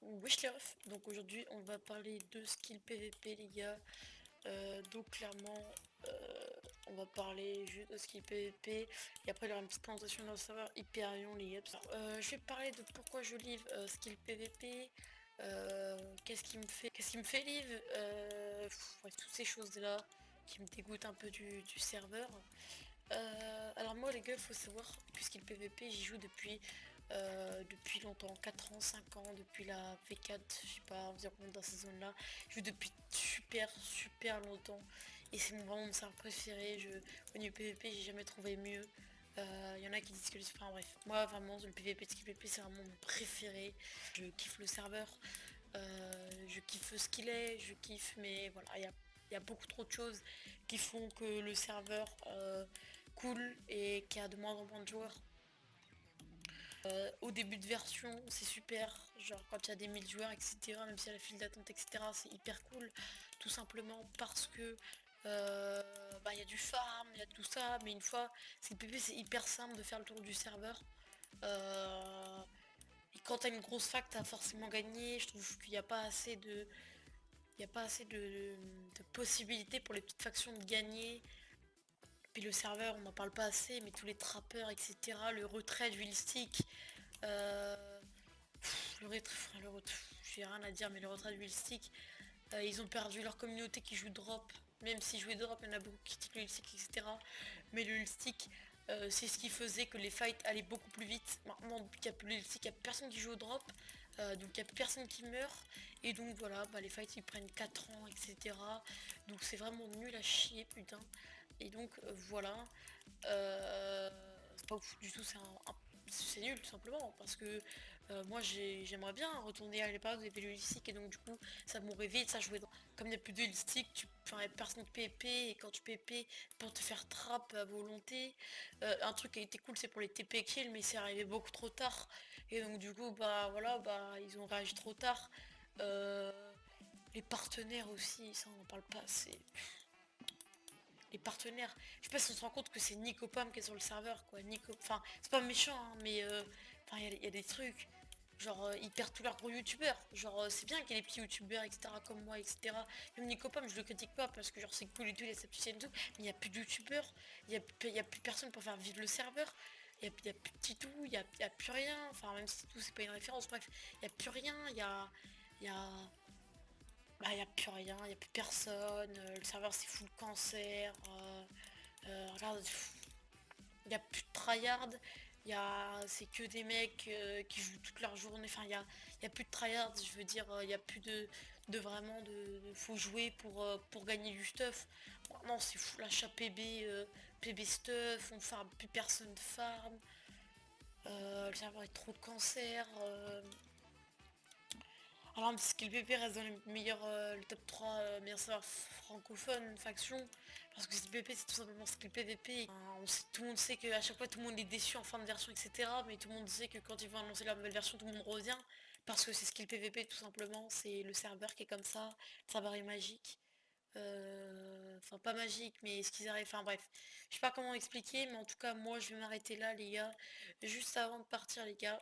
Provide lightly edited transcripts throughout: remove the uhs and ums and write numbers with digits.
Wesh les refs, donc aujourd'hui on va parler de skill PVP les gars. Donc clairement on va parler juste de skill PVP et après il y aura une petite présentation de notre serveur Hyperion les gars. Je vais parler de pourquoi je livre skill PVP, qu'est-ce qui me fait livre, bref, toutes ces choses là qui me dégoûtent un peu du serveur. Alors moi les gars, faut savoir, puisqu'il PVP j'y joue depuis longtemps, 4 ans, 5 ans, depuis la V4, je sais pas, environ dans ces zones là. Je joue depuis super longtemps et c'est vraiment mon serveur préféré. Au niveau PVP j'ai jamais trouvé mieux. Y en a qui disent que enfin bref, moi vraiment le PVP de skill PVP c'est vraiment mon préféré. Je kiffe le serveur, je kiffe ce qu'il est, je kiffe, mais voilà, il y a beaucoup trop de choses qui font que le serveur cool et qui a de moins en moins de joueurs. Au début de version c'est super, genre quand il y a des 1000 joueurs etc, même si y a la file d'attente etc, c'est hyper cool, tout simplement parce que il y a du farm, il y a tout ça, mais une fois c'est le PvP, c'est hyper simple de faire le tour du serveur. Et quand t'as une grosse fac t'as forcément gagné. Je trouve qu'il n'y a pas assez de possibilités pour les petites factions de gagner. Puis le serveur, on n'en parle pas assez, mais tous les trappeurs, etc., le retrait du stick, euh, j'ai rien à dire, mais le retrait du stick, ils ont perdu leur communauté qui joue drop, même si jouer drop, il y en a beaucoup qui quittent le stick, etc. Mais le stick, c'est ce qui faisait que les fights allaient beaucoup plus vite. Maintenant, depuis qu'il n'y a plus le stick, il n'y a personne qui joue au drop, donc il n'y a plus personne qui meurt, et donc voilà, les fights ils prennent 4 ans, etc. Donc c'est vraiment nul à chier, putain. Et donc voilà, euh, c'est pas ouf du tout, c'est nul tout simplement parce que moi j'aimerais bien retourner à l'époque où il y avait le stick et donc du coup ça m'aurait vite, ça jouait dans... Comme il n'y a plus de stick, enfin, y a personne qui PvP et quand tu PvP pour te faire trap à volonté, un truc qui a été cool c'est pour les TP kills mais c'est arrivé beaucoup trop tard et donc du coup voilà ils ont réagi trop tard. Euh, les partenaires aussi, ça on en parle pas assez. Les partenaires, je sais pas si on se rend compte que c'est Nicopam qui est sur le serveur quoi. Enfin c'est pas méchant hein, mais enfin il y a des trucs genre ils perdent tous leurs gros youtubeurs, genre c'est bien qu'il y ait des petits youtubeurs etc comme moi etc. Même Nicopam je le critique pas parce que genre c'est cool et tout, il a sa petite chaîne et tout, mais il y a plus de youtubeurs, il y a plus personne pour faire vivre le serveur, il y a plus de Titou, il y a plus rien, enfin même si Titou c'est pas une référence, bref, il y a plus rien, il y a y a plus rien, il y a plus personne, le serveur c'est full cancer, regarde, il y a plus de tryhard, c'est que des mecs qui jouent toute leur journée, enfin il y a plus de tryhard, je veux dire, il y a plus de vraiment faut jouer pour gagner du stuff. Non, c'est full achat PB, PB stuff, on farm, plus personne farm, le serveur est trop de cancer. Alors, Skill PP reste dans les meilleurs, le top 3 meilleurs serveurs francophones, faction, parce que Skill PP c'est tout simplement Skill PVP. Tout le monde sait qu'à chaque fois tout le monde est déçu en fin de version, etc. Mais tout le monde sait que quand ils vont annoncer la nouvelle version, tout le monde revient, parce que c'est Skill PVP tout simplement, c'est le serveur qui est comme ça, le serveur est magique. Enfin pas magique, mais ce qu'ils arrivent, enfin bref. Je sais pas comment expliquer, mais en tout cas moi je vais m'arrêter là les gars. Juste avant de partir les gars,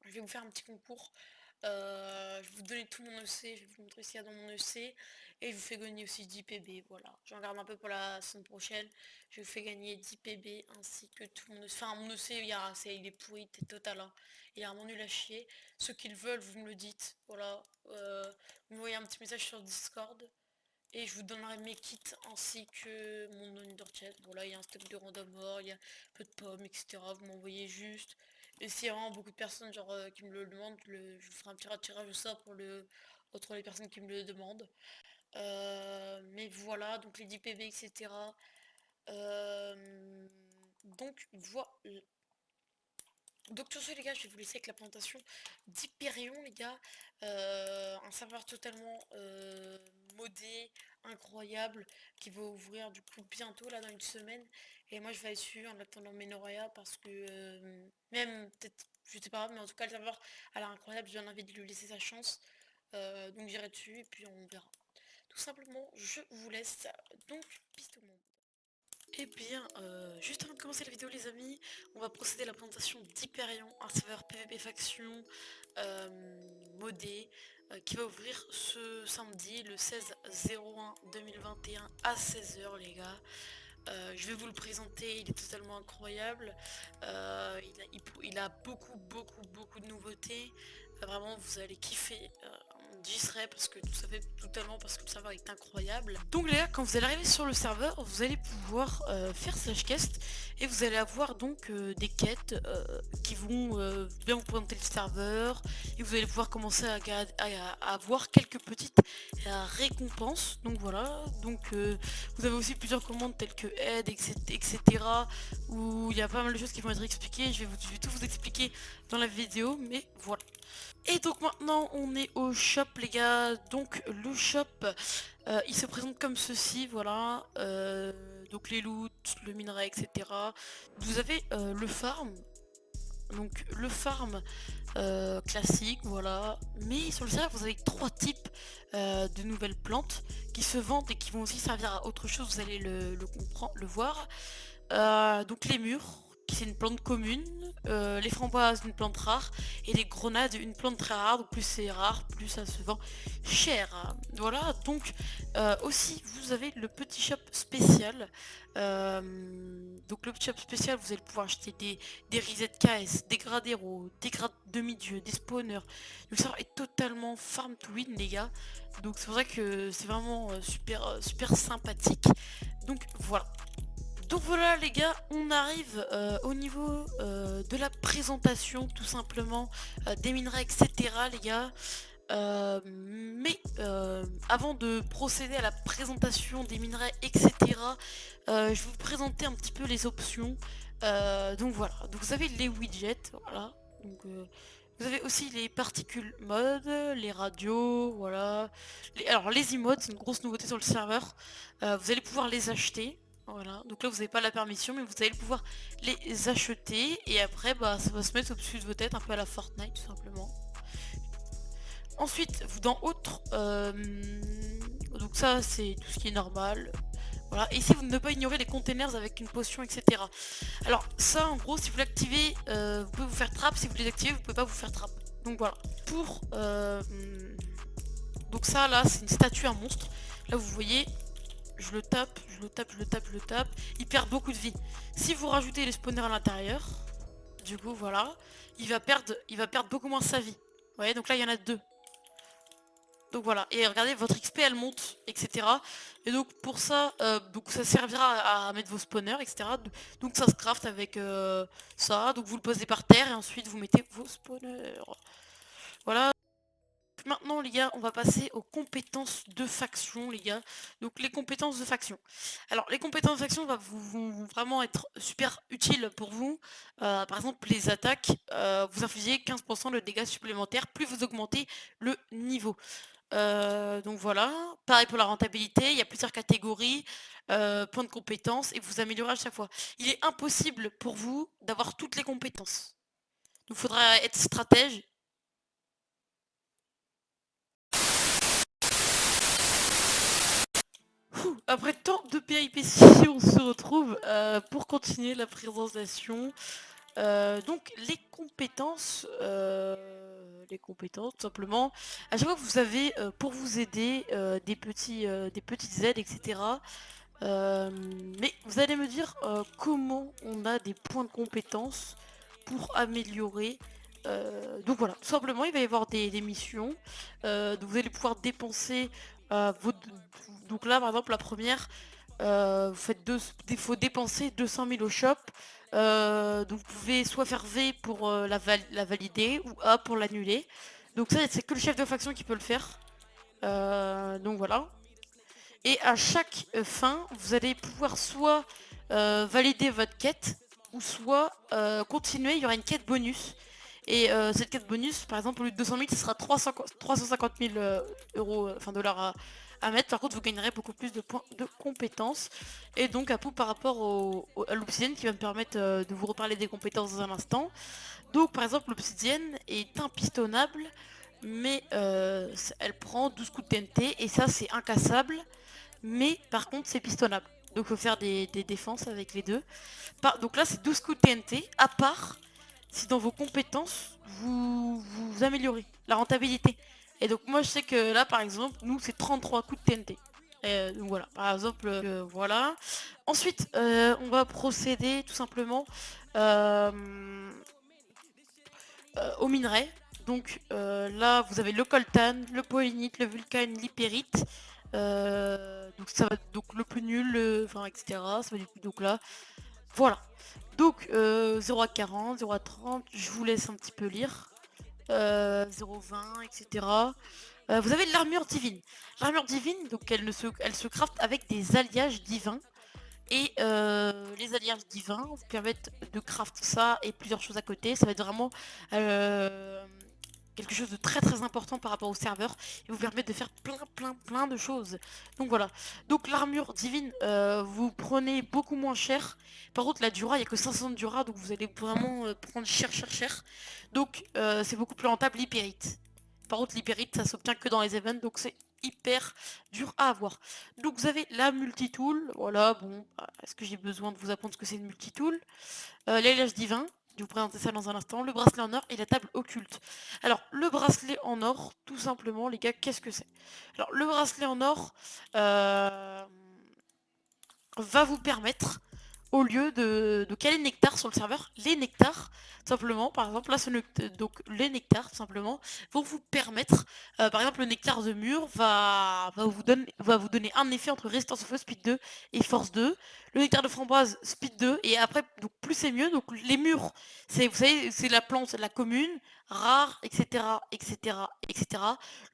je vais vous faire un petit concours. Je vais vous donner tout mon EC, je vais vous montrer ce qu'il y a dans mon EC et je vous fais gagner aussi 10 PB, voilà. J'en garde un peu pour la semaine prochaine. Je vous fais gagner 10 PB ainsi que tout mon EC. Enfin mon EC, il est pourri, t'es total. Hein. Il est vraiment nul à chier. Ceux qui le veulent, vous me le dites. Voilà. Vous m'envoyez un petit message sur Discord. Et je vous donnerai mes kits ainsi que mon Underchat. Voilà, il y a un stock de random or, il y a peu de pommes, etc. Vous m'envoyez juste. Et s'il y a vraiment beaucoup de personnes genre, qui me le demandent, je vous ferai un petit tirage au sort entre les personnes qui me le demandent. Mais voilà, donc les 10 PB, etc. Donc voilà. Donc sur ce les gars, je vais vous laisser avec la présentation d'Hyperion les gars, un serveur totalement modé, incroyable, qui va ouvrir du coup bientôt là dans une semaine, et moi je vais aller dessus en attendant Menoria parce que même peut-être, je sais pas, mais en tout cas le serveur a l'air incroyable, j'ai bien envie de lui laisser sa chance, donc j'irai dessus et puis on verra. Tout simplement, je vous laisse, donc peace tout le monde. Eh bien, juste avant de commencer la vidéo les amis, on va procéder à la présentation d'Hyperion, un serveur PvP faction modé qui va ouvrir ce samedi le 16/01/2021 à 16h les gars. Je vais vous le présenter, il est totalement incroyable. Il a beaucoup de nouveautés. Vraiment vous allez kiffer. J'y serai parce que tout ça fait totalement parce que le serveur est incroyable. Donc les gars, quand vous allez arriver sur le serveur, vous allez pouvoir faire slash quest et vous allez avoir donc des quêtes qui vont bien vous présenter le serveur et vous allez pouvoir commencer à avoir quelques petites récompenses. Donc voilà, donc vous avez aussi plusieurs commandes telles que aide, etc. où il y a pas mal de choses qui vont être expliquées. Je vais tout vous expliquer dans la vidéo, mais voilà. Et donc maintenant on est au shop les gars. Donc le shop il se présente comme ceci, voilà. Donc les loots, le minerai, etc. Vous avez le farm. Donc le farm classique, voilà. Mais sur le serveur vous avez 3 types de nouvelles plantes qui se vendent et qui vont aussi servir à autre chose, vous allez le comprendre, le voir. Donc les mûres, qui c'est une plante commune, les framboises une plante rare, et les grenades une plante très rare, donc plus c'est rare, plus ça se vend cher. Voilà, donc aussi vous avez le petit shop spécial. Donc le petit shop spécial, vous allez pouvoir acheter des reset KS, des grades héros, des grades demi-dieu, des spawners. Donc ça est totalement farm to win les gars. Donc c'est pour ça que c'est vraiment super sympathique. Donc voilà. Donc voilà les gars, on arrive au niveau de la présentation tout simplement des minerais etc les gars. Avant de procéder à la présentation des minerais etc, je vais vous présenter un petit peu les options. Donc voilà, donc vous avez les widgets, voilà. Donc, vous avez aussi les particules mode, les radios, voilà. Alors les emotes, c'est une grosse nouveauté sur le serveur. Vous allez pouvoir les acheter. Voilà, donc là vous n'avez pas la permission mais vous allez pouvoir les acheter et après bah ça va se mettre au-dessus de vos têtes un peu à la Fortnite tout simplement. Ensuite vous dans autre, donc ça c'est tout ce qui est normal. Voilà, et ici vous ne pas ignorer les containers avec une potion etc. Alors ça en gros si vous l'activez vous pouvez vous faire trap, si vous les activez vous pouvez pas vous faire trap. Donc voilà, pour donc ça là c'est une statue, un monstre. Là vous voyez, je le tape, il perd beaucoup de vie. Si vous rajoutez les spawners à l'intérieur, du coup voilà, il va perdre beaucoup moins sa vie. Vous voyez, donc là il y en a 2. Donc voilà, et regardez, votre XP elle monte, etc. Et donc pour ça, donc ça servira à mettre vos spawners, etc. Donc ça se craft avec ça, donc vous le posez par terre et ensuite vous mettez vos spawners. Voilà. Maintenant les gars, on va passer aux compétences de faction les gars. Donc les compétences de faction. Alors les compétences de faction vont vraiment être super utiles pour vous. Par exemple les attaques, vous infligez 15% de dégâts supplémentaires plus vous augmentez le niveau. Donc voilà, pareil pour la rentabilité, il y a plusieurs catégories, points de compétences et vous améliorez à chaque fois. Il est impossible pour vous d'avoir toutes les compétences. Donc il faudra être stratège. Après tant de péripéties, on se retrouve pour continuer la présentation. Donc les compétences, tout simplement. À chaque fois que vous avez pour vous aider des petites aides, etc. Mais vous allez me dire comment on a des points de compétences pour améliorer. Donc voilà, tout simplement il va y avoir des missions. Donc vous allez pouvoir dépenser donc là par exemple la première, vous faites il faut dépenser 200 000 au shop. Donc vous pouvez soit faire V pour la valider ou A pour l'annuler. Donc ça c'est que le chef de faction qui peut le faire. Donc voilà. Et à chaque fin, vous allez pouvoir soit valider votre quête, ou soit continuer, il y aura une quête bonus. Et cette quête bonus, par exemple, au lieu de 200 000, ce sera 350 000 euros, enfin dollars à mettre. Par contre, vous gagnerez beaucoup plus de points de compétences. Et donc, à par rapport à l'obsidienne, qui va me permettre de vous reparler des compétences dans un instant. Donc, par exemple, l'obsidienne est impistonnable, mais elle prend 12 coups de TNT, et ça, c'est incassable. Mais par contre c'est pistonnable. Donc il faut faire des défenses avec les deux. Donc là c'est 12 coups de TNT, à part si dans vos compétences, vous améliorez la rentabilité. Et donc moi je sais que là par exemple, nous c'est 33 coups de TNT. Donc voilà, par exemple, voilà. Ensuite, on va procéder tout simplement euh, au minerai. Donc là, vous avez le coltan, le polynite, le vulcane, l'hypérite. Donc ça va donc le plus nul, enfin etc. Ça va du coup donc là. Voilà. Donc 0 à 40, 0 à 30, je vous laisse un petit peu lire. 0,20, etc. Vous avez de l'armure divine. L'armure divine, donc elle se craft avec des alliages divins. Et les alliages divins vous permettent de craft ça et plusieurs choses à côté. Ça va être vraiment euh, quelque chose de très important par rapport au serveur et vous permet de faire plein de choses. Donc voilà. Donc l'armure divine, vous prenez beaucoup moins cher. Par contre la Dura, il n'y a que 500 de Dura, donc vous allez vraiment prendre cher. Donc c'est beaucoup plus rentable l'hypérite. Par contre l'hypérite, ça s'obtient que dans les events, donc c'est hyper dur à avoir. Donc vous avez la multitool, voilà, bon, est-ce que j'ai besoin de vous apprendre ce que c'est une multitool? L'alliage divin, je vais vous présenter ça dans un instant, le bracelet en or et la table occulte. Alors, le bracelet en or, tout simplement, les gars, qu'est-ce que c'est? Alors, le bracelet en or euh, va vous permettre, au lieu de caler nectar sur le serveur, les nectars, simplement, par exemple, là, donc les nectars, tout simplement, vont vous permettre, par exemple, le nectar de mur va vous donner un effet entre résistance au feu, speed 2 et force 2. Le nectar de framboise, speed 2, et après, donc plus c'est mieux, donc les murs, c'est, vous savez, c'est la plante, la commune, rare, etc.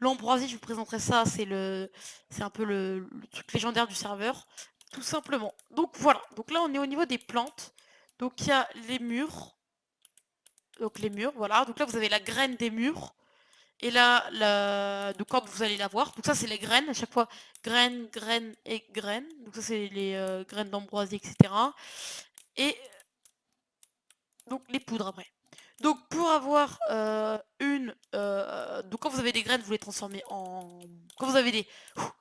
L'ambroisie, je vous présenterai ça, c'est un peu le truc légendaire du serveur tout simplement. Donc voilà, donc là on est au niveau des plantes. Donc il y a les murs. Donc les murs, voilà. Donc là vous avez la graine des murs. Et là, donc quand vous allez la voir. Donc ça c'est les graines, à chaque fois graines et graines. Donc ça c'est les graines d'ambroisie, etc. Et donc les poudres après. Donc pour avoir donc quand vous avez des graines, vous les transformez en... Quand vous avez des...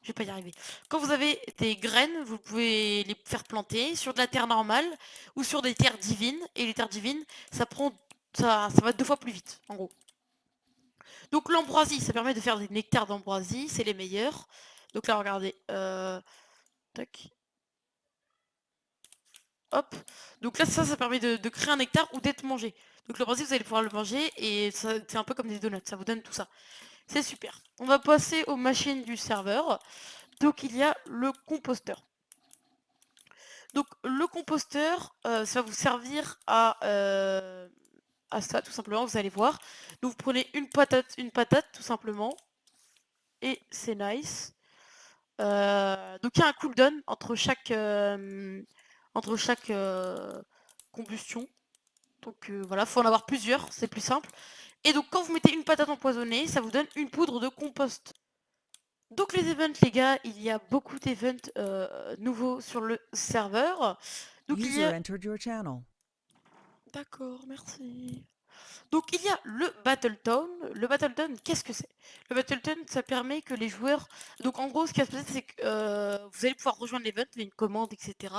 je vais pas y arriver. Quand vous avez des graines, vous pouvez les faire planter sur de la terre normale ou sur des terres divines. Et les terres divines, ça prend... ça va 2 fois plus vite, en gros. Donc l'ambroisie, ça permet de faire des nectars d'ambroisie, c'est les meilleurs. Donc là, regardez. Tac. Hop. Donc là, ça permet de créer un nectar ou d'être mangé. Donc l'ambroisie, vous allez pouvoir le manger et c'est un peu comme des donuts, ça vous donne tout ça. C'est super. On va passer aux machines du serveur. Donc il y a le composteur. Donc le composteur, ça va vous servir à ça tout simplement, vous allez voir. Donc vous prenez une patate tout simplement, et c'est nice. Donc il y a un cooldown entre chaque combustion. Donc voilà, faut en avoir plusieurs, c'est plus simple. Et donc quand vous mettez une patate empoisonnée, ça vous donne une poudre de compost. Donc les events les gars, il y a beaucoup d'events nouveaux sur le serveur. Donc il y User a... entered your channel. D'accord, merci. Donc il y a le Battletown. Le Battletown, qu'est-ce que c'est? Le Battletown, ça permet que les joueurs... Donc en gros, ce qui va se passer, c'est que vous allez pouvoir rejoindre l'event via une commande, etc.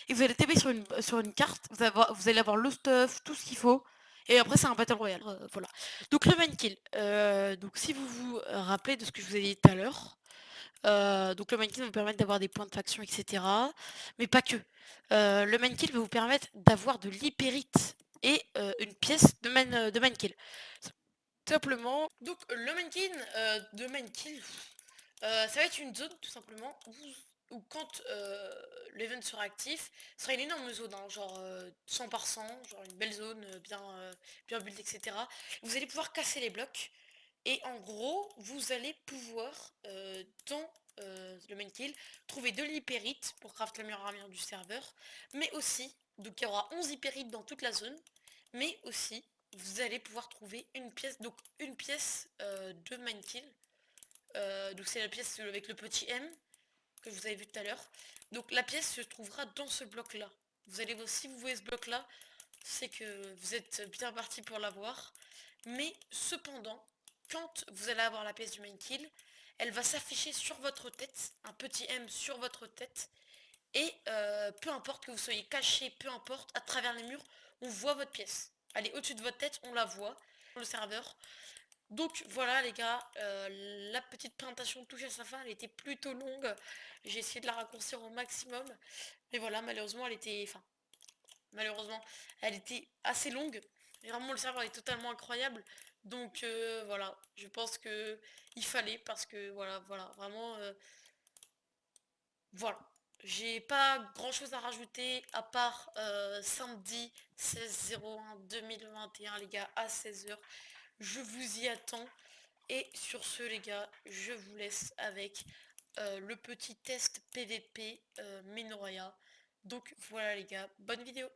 Et vous allez taper sur une carte, vous allez avoir le stuff, tout ce qu'il faut. Et après, c'est un Battle Royale. Voilà. Donc le main kill. Donc si vous vous rappelez de ce que je vous ai dit tout à l'heure, donc le main kill va vous permettre d'avoir des points de faction, etc. Mais pas que. Le main kill va vous permettre d'avoir de l'hypérite et une pièce de main kill. Simplement. Donc le main kill de main kill, ça va être une zone tout simplement où quand l'event sera actif, ce sera une énorme zone, hein, genre 100 par 100, genre une belle zone bien build, etc. Vous allez pouvoir casser les blocs. Et en gros, vous allez pouvoir, dans le main kill, trouver de l'hypérite pour craft la meilleure armure du serveur, mais aussi, donc il y aura 11 hypérites dans toute la zone, mais aussi, vous allez pouvoir trouver une pièce, donc une pièce de main kill, donc c'est la pièce avec le petit M, que je vous avez vu tout à l'heure. Donc la pièce se trouvera dans ce bloc-là. Vous allez voir, si vous voyez ce bloc-là, c'est que vous êtes bien parti pour l'avoir. Mais cependant, quand vous allez avoir la pièce du main kill, elle va s'afficher sur votre tête, un petit M sur votre tête. Et peu importe que vous soyez caché, peu importe, à travers les murs, on voit votre pièce. elle est au-dessus de votre tête, on la voit, le serveur. Donc voilà les gars, la petite présentation touche à sa fin, elle était plutôt longue. J'ai essayé de la raccourcir au maximum. Mais voilà, malheureusement elle était. Enfin, malheureusement, elle était assez longue. Et vraiment le serveur est totalement incroyable. Donc voilà, je pense que il fallait parce que voilà, vraiment voilà. J'ai pas grand chose à rajouter à part samedi 16/01/2021 les gars à 16 h. Je vous y attends. Et sur ce les gars, je vous laisse avec le petit test PVP Minoria. Donc voilà les gars, bonne vidéo.